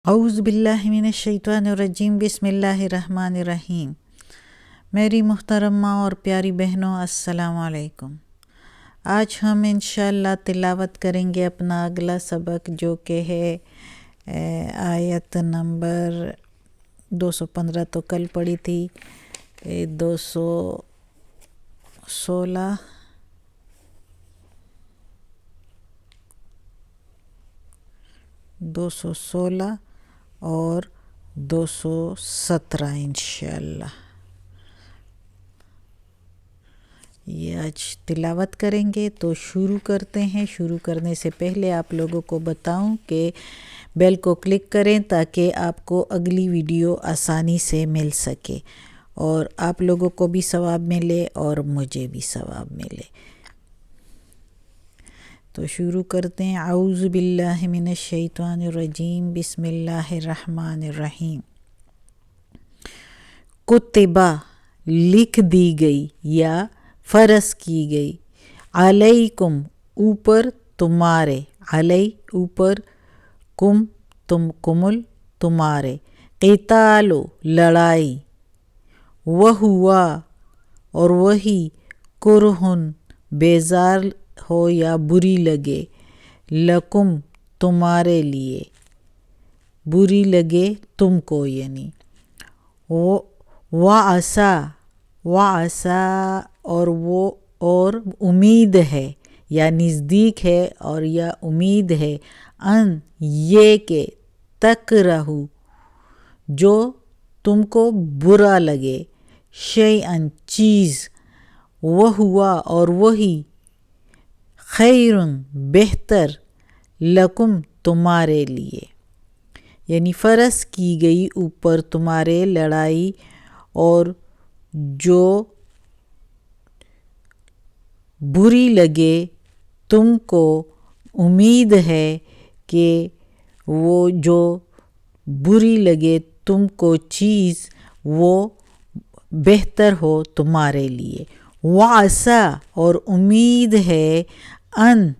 اعوذ باللہ من الشیطان الرجیم، بسم اللہ الرحمن الرحیم۔ میری محترمہ اور پیاری بہنوں، السلام علیکم۔ آج ہم انشاءاللہ تلاوت کریں گے اپنا اگلا سبق، جو کہ ہے آیت نمبر 215 تو کل پڑھی تھی، 216 اور 217 انشاءاللہ یہ آج تلاوت کریں گے۔ تو شروع کرتے ہیں۔ شروع کرنے سے پہلے آپ لوگوں کو بتاؤں کہ بیل کو کلک کریں تاکہ آپ کو اگلی ویڈیو آسانی سے مل سکے اور آپ لوگوں کو بھی ثواب ملے اور مجھے بھی ثواب ملے۔ تو شروع کرتے ہیں۔ اعوذ باللہ من الشیطان الرجیم، بسم اللہ الرحمن الرحیم۔ کتبہ لکھ دی گئی یا فرض کی گئی، علیکم اوپر تمہارے، علی اوپر، کم کمل تمہارے، قتالو لڑائی، وہوا اور وہی، کرہن بیزار ہو یا بری لگے، لکم تمہارے لیے، بری لگے تم کو، یعنی وعسا اور امید ہے یا نزدیک ہے اور یا امید ہے، ان یہ کہ تکرہو جو تم کو برا لگے، شیئن چیز، وہوا اور وہی، خیرن بہتر، لکم تمہارے لیے، یعنی فرض کی گئی اوپر تمہارے لڑائی، اور جو بری لگے تم کو، امید ہے کہ وہ جو بری لگے تم کو چیز وہ بہتر ہو تمہارے لیے۔ وعسا اور امید ہے، ان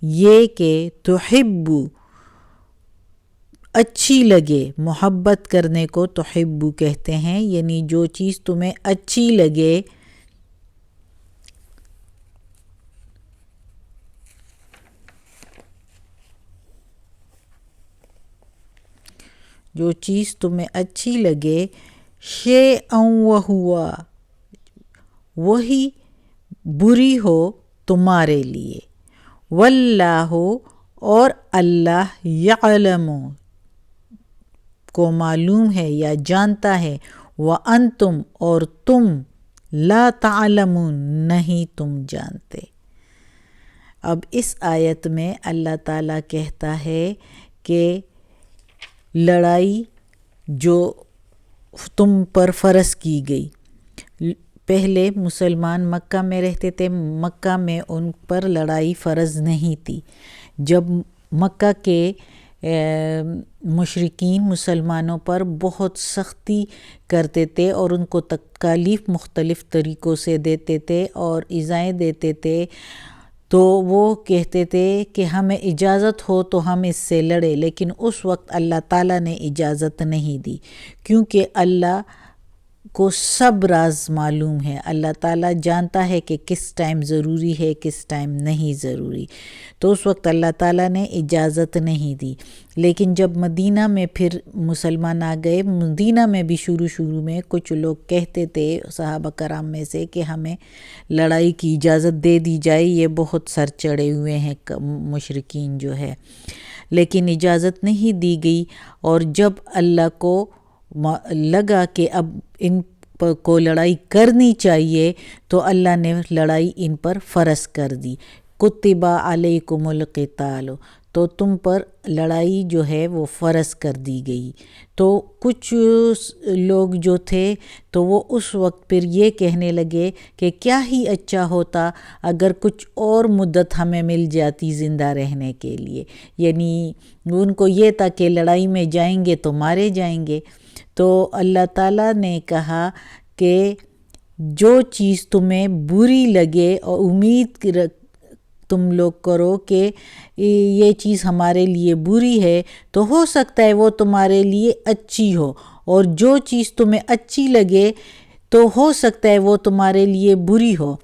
یہ کہ تحبو اچھی لگے، محبت کرنے کو تحبو کہتے ہیں، یعنی جو چیز تمہیں اچھی لگے، جو چیز تمہیں اچھی لگے، شیئن وہوا وہی بری ہو تمہارے لیے، واللہ اور اللہ، یعلم کو معلوم ہے یا جانتا ہے، وانتم اور تم، لا تعلمون نہیں تم جانتے۔ اب اس آیت میں اللہ تعالیٰ کہتا ہے کہ لڑائی جو تم پر فرض کی گئی، پہلے مسلمان مکہ میں رہتے تھے، مکہ میں ان پر لڑائی فرض نہیں تھی۔ جب مکہ کے مشرکین مسلمانوں پر بہت سختی کرتے تھے اور ان کو تکالیف مختلف طریقوں سے دیتے تھے اور ایذائیں دیتے تھے، تو وہ کہتے تھے کہ ہمیں اجازت ہو تو ہم اس سے لڑے، لیکن اس وقت اللہ تعالیٰ نے اجازت نہیں دی، کیونکہ اللہ کو سب راز معلوم ہے۔ اللہ تعالیٰ جانتا ہے کہ کس ٹائم ضروری ہے، کس ٹائم نہیں ضروری، تو اس وقت اللہ تعالیٰ نے اجازت نہیں دی۔ لیکن جب مدینہ میں پھر مسلمان آ گئے، مدینہ میں بھی شروع میں کچھ لوگ کہتے تھے صحابہ کرام میں سے کہ ہمیں لڑائی کی اجازت دے دی جائے، یہ بہت سر چڑھے ہوئے ہیں مشرکین جو ہے، لیکن اجازت نہیں دی گئی۔ اور جب اللہ کو لگا کہ اب ان کو لڑائی کرنی چاہیے، تو اللہ نے لڑائی ان پر فرض کر دی۔ کتبہ علیکم القتال، تو تم پر لڑائی جو ہے وہ فرض کر دی گئی۔ تو کچھ لوگ جو تھے تو وہ اس وقت پھر یہ کہنے لگے کہ کیا ہی اچھا ہوتا اگر کچھ اور مدت ہمیں مل جاتی زندہ رہنے کے لیے، یعنی ان کو یہ تھا کہ لڑائی میں جائیں گے تو مارے جائیں گے۔ تو اللہ تعالیٰ نے کہا کہ جو چیز تمہیں بری لگے اور امید تم لوگ کرو کہ یہ چیز ہمارے لیے بری ہے تو ہو سکتا ہے وہ تمہارے لیے اچھی ہو، اور جو چیز تمہیں اچھی لگے تو ہو سکتا ہے وہ تمہارے لیے بری ہو۔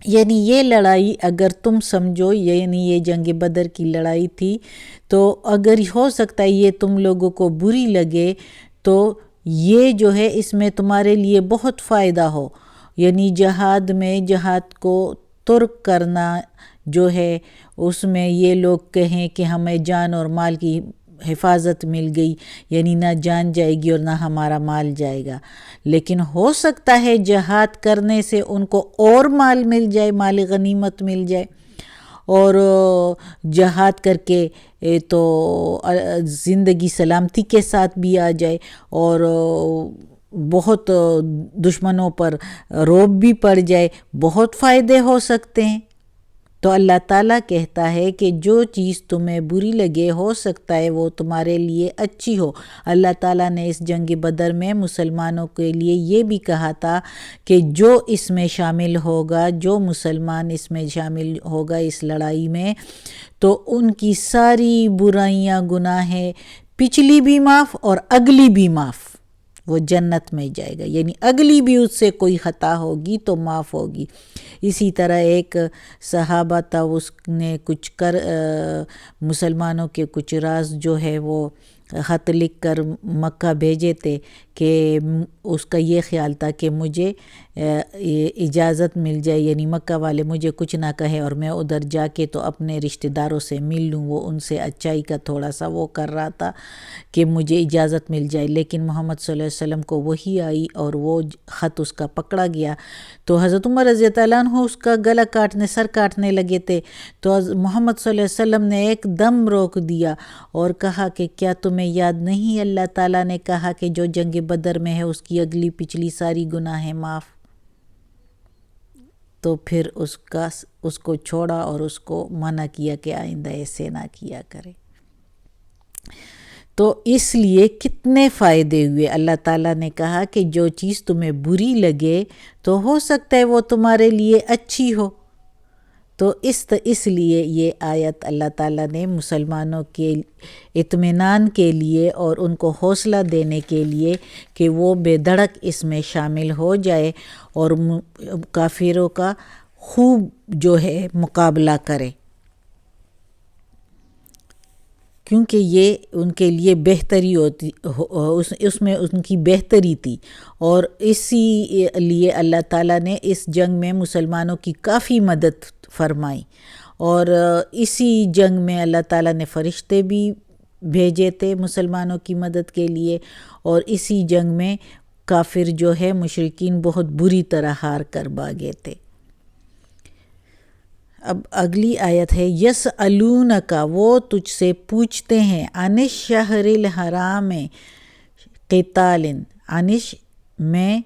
یعنی یہ لڑائی اگر تم سمجھو، یعنی یہ جنگ بدر کی لڑائی تھی، تو اگر ہو سکتا ہے یہ تم لوگوں کو بری لگے تو یہ جو ہے اس میں تمہارے لیے بہت فائدہ ہو۔ یعنی جہاد میں، جہاد کو ترک کرنا جو ہے، اس میں یہ لوگ کہیں کہ ہمیں جان اور مال کی حفاظت مل گئی، یعنی نہ جان جائے گی اور نہ ہمارا مال جائے گا، لیکن ہو سکتا ہے جہاد کرنے سے ان کو اور مال مل جائے، مال غنیمت مل جائے، اور جہاد کر کے تو زندگی سلامتی کے ساتھ بھی آ جائے، اور بہت دشمنوں پر رعب بھی پڑ جائے، بہت فائدے ہو سکتے ہیں۔ تو اللہ تعالیٰ کہتا ہے کہ جو چیز تمہیں بری لگے ہو سکتا ہے وہ تمہارے لیے اچھی ہو۔ اللہ تعالیٰ نے اس جنگ بدر میں مسلمانوں کے لیے یہ بھی کہا تھا کہ جو اس میں شامل ہوگا، جو مسلمان اس میں شامل ہوگا اس لڑائی میں، تو ان کی ساری برائیاں، گناہیں، پچھلی بھی معاف اور اگلی بھی معاف، وہ جنت میں جائے گا، یعنی اگلی بھی اس سے کوئی خطا ہوگی تو معاف ہوگی۔ اسی طرح ایک صحابہ تھا، اس نے کچھ مسلمانوں کے کچھ راز جو ہے وہ خط لکھ کر مکہ بھیجے تھے، کہ اس کا یہ خیال تھا کہ مجھے اجازت مل جائے، یعنی مکہ والے مجھے کچھ نہ کہے اور میں ادھر جا کے تو اپنے رشتہ داروں سے مل لوں، وہ ان سے اچائی کا تھوڑا سا وہ کر رہا تھا کہ مجھے اجازت مل جائے، لیکن محمد صلی اللہ علیہ وسلم کو وحی آئی اور وہ خط اس کا پکڑا گیا، تو حضرت عمر رضی اللہ عنہ اس کا گلا کاٹنے، سر کاٹنے لگے تھے، تو محمد صلی اللہ علیہ وسلم نے ایک دم روک دیا اور کہا کہ کیا تمہیں یاد نہیں اللہ تعالیٰ نے کہا کہ جو جنگ بدر میں ہے اس کی اگلی پچھلی ساری گناہیں معاف؟ تو پھر اس کو چھوڑا اور اس کو منع کیا کہ آئندہ ایسے نہ کیا کرے۔ تو اس لیے کتنے فائدے ہوئے۔ اللہ تعالیٰ نے کہا کہ جو چیز تمہیں بری لگے تو ہو سکتا ہے وہ تمہارے لیے اچھی ہو، تو اس لیے یہ آیت اللہ تعالیٰ نے مسلمانوں کے اطمینان کے لیے اور ان کو حوصلہ دینے کے لیے کہ وہ بے دھڑک اس میں شامل ہو جائے اور کافروں کا خوب جو ہے مقابلہ کرے، کیونکہ یہ ان کے لیے بہتری ہوتی، اس میں ان کی بہتری تھی، اور اسی لیے اللہ تعالیٰ نے اس جنگ میں مسلمانوں کی کافی مدد فرمائی، اور اسی جنگ میں اللہ تعالیٰ نے فرشتے بھی بھیجے تھے مسلمانوں کی مدد کے لیے، اور اسی جنگ میں کافر جو ہے مشرکین بہت بری طرح ہار کر بھاگے تھے۔ اب اگلی آیت ہے یسألونک، وہ تجھ سے پوچھتے ہیں، عن الشہر الحرام قتال، انش میں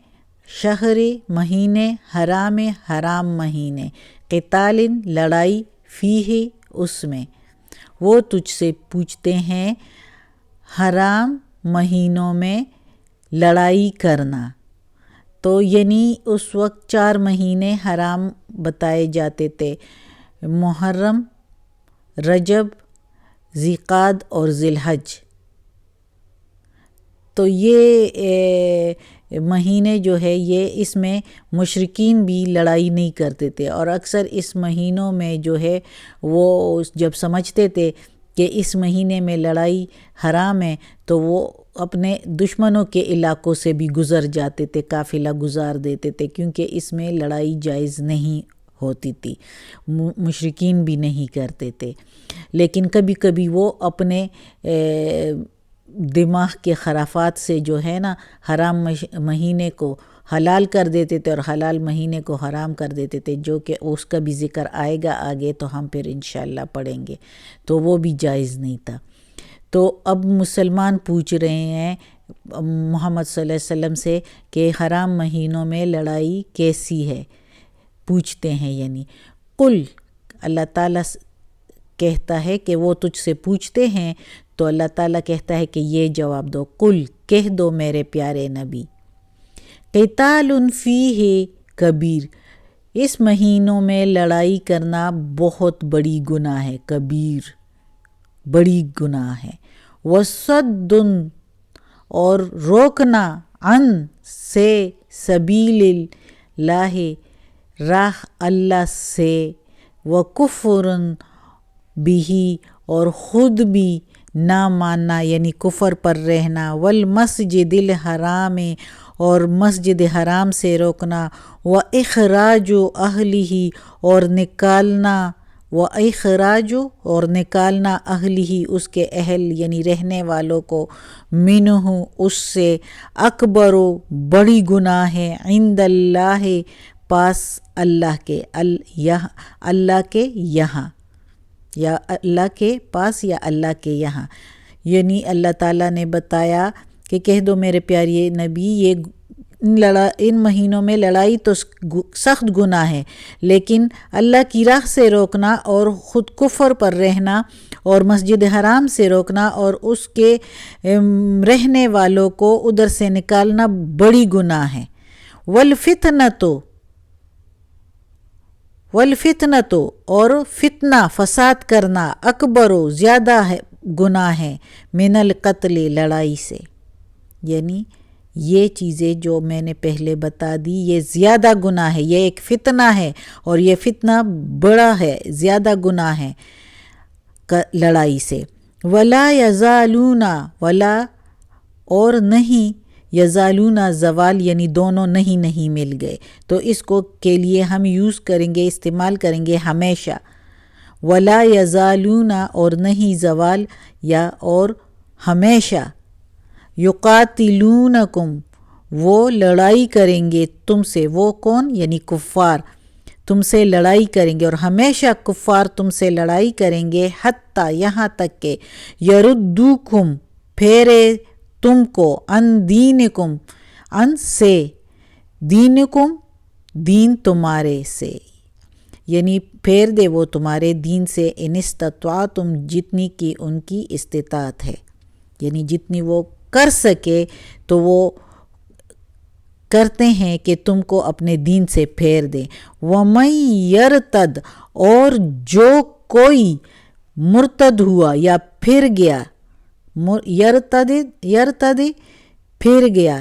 شہر مہینے، حرام حرام مہینے، قتال لڑائی، فیہ اس میں، وہ تجھ سے پوچھتے ہیں حرام مہینوں میں لڑائی کرنا، تو یعنی اس وقت 4 مہینے حرام بتائے جاتے تھے، محرم، رجب، ذیقعد اور ذی الحج، تو یہ مہینے جو ہے یہ اس میں مشرکین بھی لڑائی نہیں کرتے تھے، اور اکثر اس مہینوں میں جو ہے وہ جب سمجھتے تھے کہ اس مہینے میں لڑائی حرام ہے تو وہ اپنے دشمنوں کے علاقوں سے بھی گزر جاتے تھے، قافلہ گزار دیتے تھے، کیونکہ اس میں لڑائی جائز نہیں ہوتی تھی، مشرکین بھی نہیں کرتے تھے، لیکن کبھی کبھی وہ اپنے دماغ کے خرافات سے جو ہے نا حرام مہینے کو حلال کر دیتے تھے اور حلال مہینے کو حرام کر دیتے تھے، جو کہ اس کا بھی ذکر آئے گا آگے، تو ہم پھر انشاءاللہ پڑھیں گے، تو وہ بھی جائز نہیں تھا۔ تو اب مسلمان پوچھ رہے ہیں محمد صلی اللہ علیہ وسلم سے کہ حرام مہینوں میں لڑائی کیسی ہے، پوچھتے ہیں، یعنی قل، اللہ تعالیٰ کہتا ہے کہ وہ تجھ سے پوچھتے ہیں، تو اللہ تعالیٰ کہتا ہے کہ یہ جواب دو، قل، کہہ دو میرے پیارے نبی، قتال فیہ کبیر، اس مہینوں میں لڑائی کرنا بہت بڑی گناہ ہے، کبیر بڑی گناہ ہے۔ وصد اور روکنا، عن سے، سبیل اللہ راہ اللہ سے، وکفر بھی اور خود بھی نہ ماننا یعنی کفر پر رہنا، والمسجد الحرام اور مسجد حرام سے روکنا، واخراج اہلہ اور نکالنا، واخراج اور نکالنا اہلہ اس کے اہل یعنی رہنے والوں کو، منہ اس سے، اکبر بڑی گناہ ہے، عند اللہ پاس اللہ کے، اللہ کے یہاں، یا اللہ کے پاس یا اللہ کے یہاں، یعنی اللہ تعالیٰ نے بتایا کہ کہہ دو میرے پیارے نبی یہ ان مہینوں میں لڑائی تو سخت گناہ ہے، لیکن اللہ کی راہ سے روکنا اور خود کفر پر رہنا اور مسجد حرام سے روکنا اور اس کے رہنے والوں کو ادھر سے نکالنا بڑی گناہ ہے۔ والفتنۃ اور فتنہ فساد کرنا، اکبر زیادہ گناہ ہے، من القتل لڑائی سے، یعنی یہ چیزیں جو میں نے پہلے بتا دی یہ زیادہ گناہ ہے، یہ ایک فتنہ ہے اور یہ فتنہ بڑا ہے، زیادہ گناہ ہے لڑائی سے۔ ولا یزالون، ولا اور نہیں، یزالون زوال یعنی دونوں نہیں مل گئے، تو اس کو کے لیے ہم یوز کریں گے، استعمال کریں گے ہمیشہ، ولا یزالون اور نہیں زوال یا اور ہمیشہ، یقاتلونکم وہ لڑائی کریں گے تم سے، وہ کون یعنی کفار تم سے لڑائی کریں گے اور ہمیشہ کفار تم سے لڑائی کریں گے، حتیٰ یہاں تک کہ یردوکم پھیرے تم کو، ان دینکم ان سے، دینکم دین تمہارے سے، یعنی پھیر دے وہ تمہارے دین سے، ان استطاعتم جتنی کی ان کی استطاعت ہے، یعنی جتنی وہ کر سکے تو وہ کرتے ہیں کہ تم کو اپنے دین سے پھیر دیں۔ وَمَن يَرْتَدْ اور جو کوئی مرتد ہوا یا پھر گیا، یرتد پھر گیا،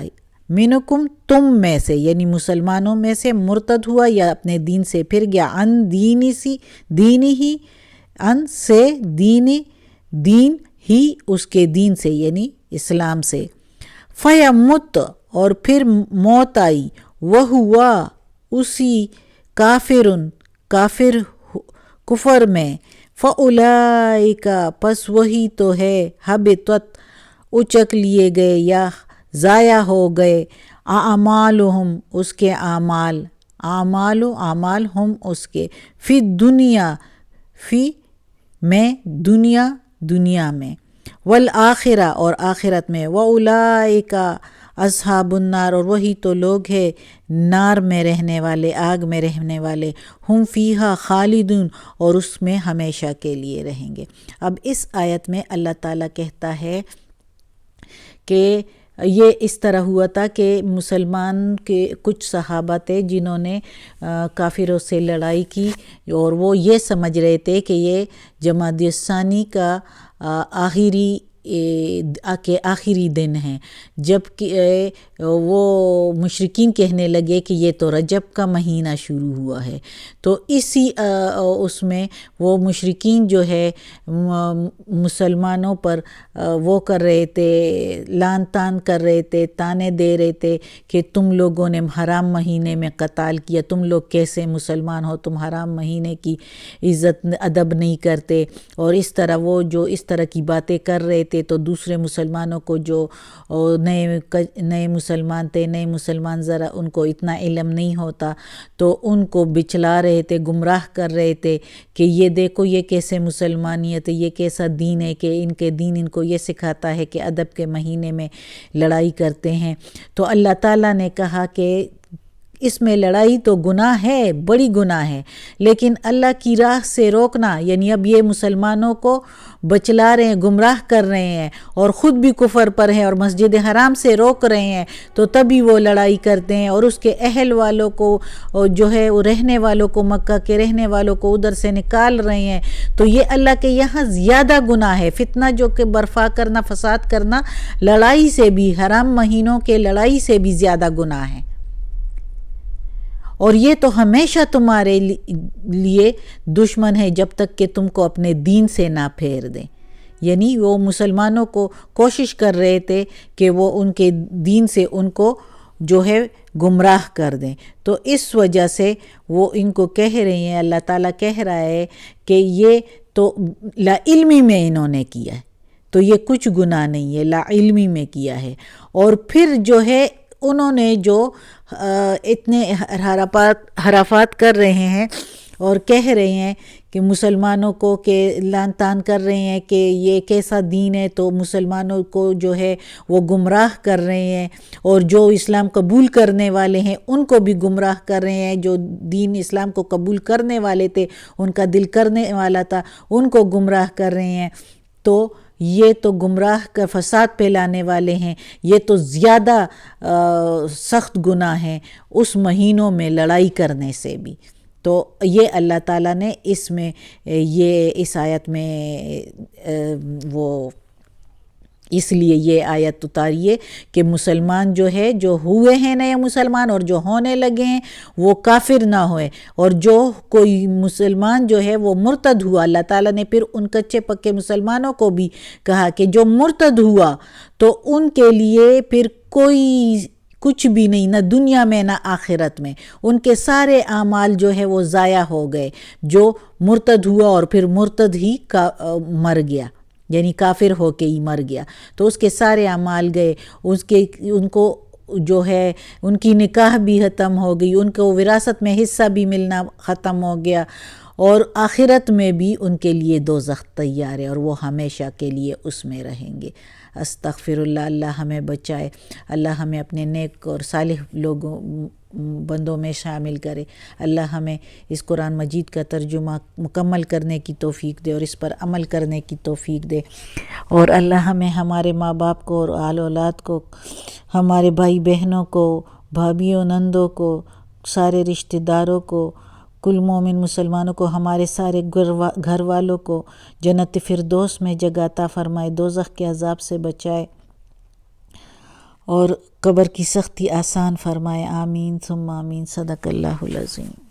منکم تم میں سے یعنی مسلمانوں میں سے مرتد ہوا یا اپنے دین سے پھر گیا، ان دین ہی ان سے، دین ہی اس کے دین سے یعنی اسلام سے، فیمت اور پھر موت آئی، وہوا اسی کافر کفر میں، فاولئک پس وہی تو ہے، حبطت اچک لیے گئے یا ضائع ہو گئے، اعمالہم اس کے اعمال، اعمال ہم اس کے، فی دنیا فی میں دنیا میں، والآخرہ اور آخرت میں، واولئک اصحاب النار اور وہی تو لوگ ہیں نار میں رہنے والے، آگ میں رہنے والے، ہم فیہا خالدون اور اس میں ہمیشہ کے لیے رہیں گے۔ اب اس آیت میں اللہ تعالیٰ کہتا ہے کہ یہ اس طرح ہوا تھا کہ مسلمان کے کچھ صحابہ تھے جنہوں نے کافروں سے لڑائی کی اور وہ یہ سمجھ رہے تھے کہ یہ جمادی الثانی کا آخری دن ہے، جب کہ وہ مشرکین کہنے لگے کہ یہ تو رجب کا مہینہ شروع ہوا ہے، تو اسی اس میں وہ مشرکین جو ہے مسلمانوں پر وہ کر رہے تھے، لان تان کر رہے تھے، تانے دے رہے تھے کہ تم لوگوں نے حرام مہینے میں قتال کیا، تم لوگ کیسے مسلمان ہو، تم حرام مہینے کی عزت ادب نہیں کرتے، اور اس طرح وہ جو اس طرح کی باتیں کر رہے تھے تو دوسرے مسلمانوں کو جو نئے مسلمان ذرا ان کو اتنا علم نہیں ہوتا تو ان کو بچلا رہے تھے، گمراہ کر رہے تھے کہ یہ دیکھو یہ کیسے مسلمانیت ہے، یہ کیسا دین ہے کہ ان کے دین ان کو یہ سکھاتا ہے کہ ادب کے مہینے میں لڑائی کرتے ہیں۔ تو اللہ تعالیٰ نے کہا کہ اس میں لڑائی تو گناہ ہے، بڑی گناہ ہے، لیکن اللہ کی راہ سے روکنا، یعنی اب یہ مسلمانوں کو بچلا رہے ہیں، گمراہ کر رہے ہیں اور خود بھی کفر پر ہیں اور مسجد حرام سے روک رہے ہیں، تو تبھی وہ لڑائی کرتے ہیں اور اس کے اہل والوں کو جو ہے وہ رہنے والوں کو، مکہ کے رہنے والوں کو ادھر سے نکال رہے ہیں، تو یہ اللہ کے یہاں زیادہ گناہ ہے۔ فتنہ جو کہ برپا کرنا، فساد کرنا، لڑائی سے بھی، حرام مہینوں کے لڑائی سے بھی زیادہ گناہ ہے، اور یہ تو ہمیشہ تمہارے لیے دشمن ہے جب تک کہ تم کو اپنے دین سے نہ پھیر دیں۔ یعنی وہ مسلمانوں کو کوشش کر رہے تھے کہ وہ ان کے دین سے ان کو جو ہے گمراہ کر دیں، تو اس وجہ سے وہ ان کو کہہ رہے ہیں، اللہ تعالیٰ کہہ رہا ہے کہ یہ تو لا علمی میں انہوں نے کیا ہے، تو یہ کچھ گناہ نہیں ہے، لا علمی میں کیا ہے۔ اور پھر جو ہے انہوں نے جو اتنے حرافات کر رہے ہیں اور کہہ رہے ہیں کہ مسلمانوں کو کہ لعن طعن کر رہے ہیں کہ یہ کیسا دین ہے، تو مسلمانوں کو جو ہے وہ گمراہ کر رہے ہیں، اور جو اسلام قبول کرنے والے ہیں ان کو بھی گمراہ کر رہے ہیں، جو دین اسلام کو قبول کرنے والے تھے، ان کا دل کرنے والا تھا، ان کو گمراہ کر رہے ہیں، تو یہ تو گمراہ کا فساد پھیلانے والے ہیں، یہ تو زیادہ سخت گناہ ہیں اس مہینوں میں لڑائی کرنے سے بھی۔ تو یہ اللہ تعالیٰ نے اس میں یہ اس آیت میں وہ اس لیے یہ آیت اتاری ہے کہ مسلمان جو ہے، جو ہوئے ہیں نئے مسلمان اور جو ہونے لگے ہیں، وہ کافر نہ ہوئے، اور جو کوئی مسلمان جو ہے وہ مرتد ہوا، اللہ تعالیٰ نے پھر ان کچے پکے مسلمانوں کو بھی کہا کہ جو مرتد ہوا تو ان کے لیے پھر کوئی کچھ بھی نہیں، نہ دنیا میں نہ آخرت میں، ان کے سارے اعمال جو ہے وہ ضائع ہو گئے، جو مرتد ہوا اور پھر مرتد ہی مر گیا، یعنی کافر ہو کے ہی مر گیا، تو اس کے سارے اعمال گئے، ان کو جو ہے ان کی نکاح بھی ختم ہو گئی، ان کو وراثت میں حصہ بھی ملنا ختم ہو گیا، اور آخرت میں بھی ان کے لیے دوزخ تیار ہے اور وہ ہمیشہ کے لیے اس میں رہیں گے۔ استغفر اللہ، اللہ ہمیں بچائے، اللہ ہمیں اپنے نیک اور صالح لوگوں بندوں میں شامل کرے، اللہ ہمیں اس قرآن مجید کا ترجمہ مکمل کرنے کی توفیق دے اور اس پر عمل کرنے کی توفیق دے، اور اللہ ہمیں ہمارے ماں باپ کو اور آل اولاد کو، ہمارے بھائی بہنوں کو، بھابھیوں نندوں کو، سارے رشتہ داروں کو، کل مومن مسلمانوں کو، ہمارے سارے گھر والوں کو جنت فردوس میں جگہ عطا فرمائے، دوزخ کے عذاب سے بچائے اور قبر کی سختی آسان فرمائے، آمین ثم آمین، صدق اللہ العظیم۔